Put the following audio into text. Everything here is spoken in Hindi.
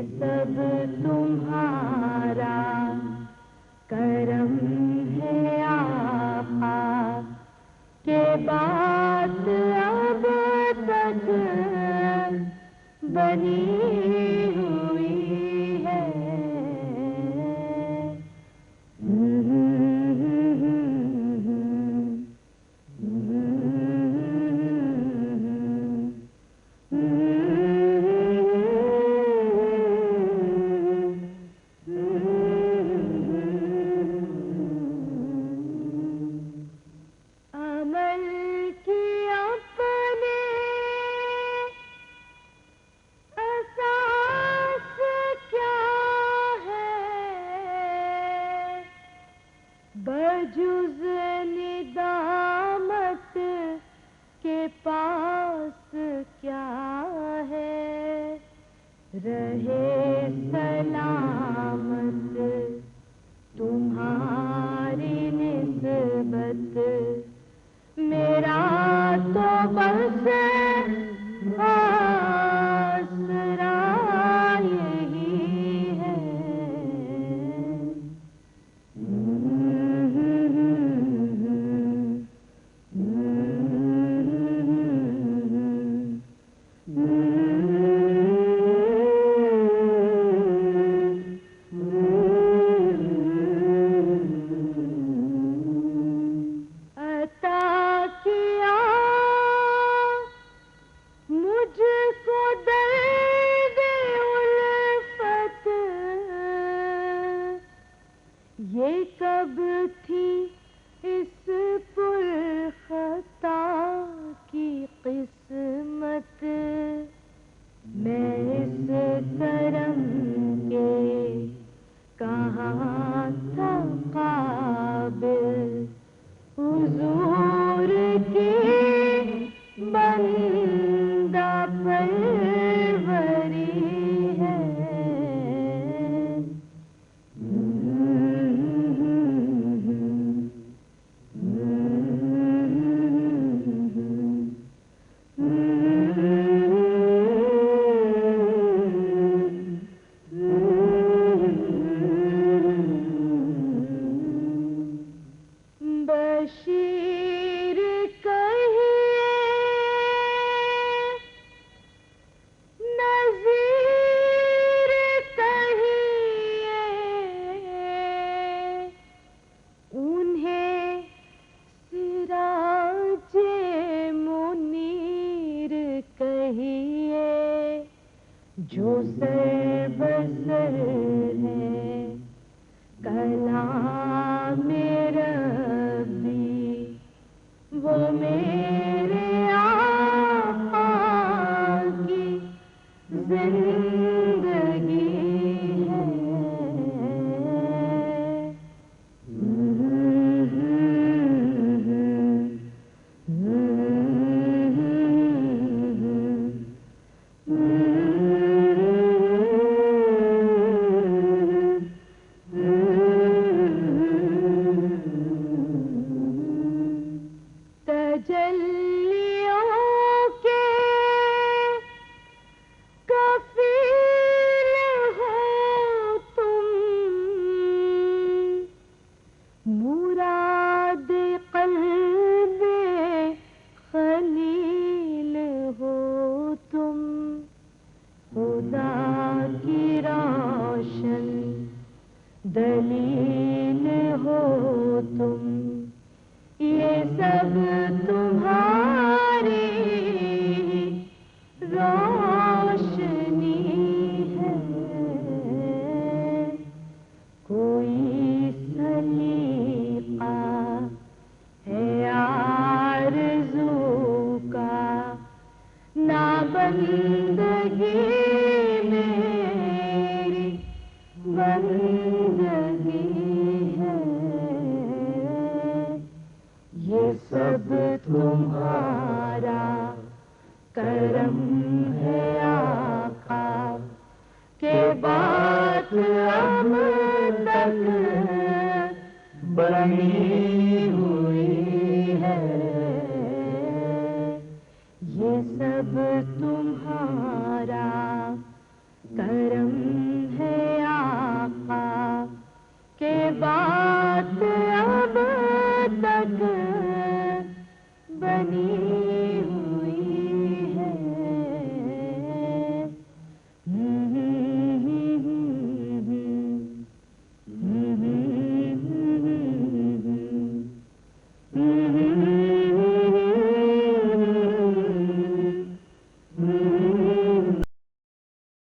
सब तुम्हारा करम है आका, के बात अब तक बनी हुई है। बजुज़ निदामत के पास क्या है, रहे सलामत तुम्हारी निस्बत, मेरा तो बस आसरा यही है। ये कब थी इस पुरखता की किस्मत, मैं इस करम के कहाँ था काबिल, हुजूर की बंदा परवरी है। बशीर कहिए, नज़ीर कहिए, उन्हें सिराजे मुनीर कहिए, जो सरबसर है कलामे रब्बी, वो मेरे आका की जिंदगी है। तजल्लियों के कफील हो तुम, मुराद क़ल्बे खलील हो तुम, खुदा की रोशन दलील हो तुम, ये सब तुम्हारी रोशनी है। कोई सलीका है आरज़ू का, ना बंदगी मेरी बंदगी है। ये सब तुम्हारा करम है आका, के बात अब तक बनी हुई है। ये सब तुम्हारा करम बात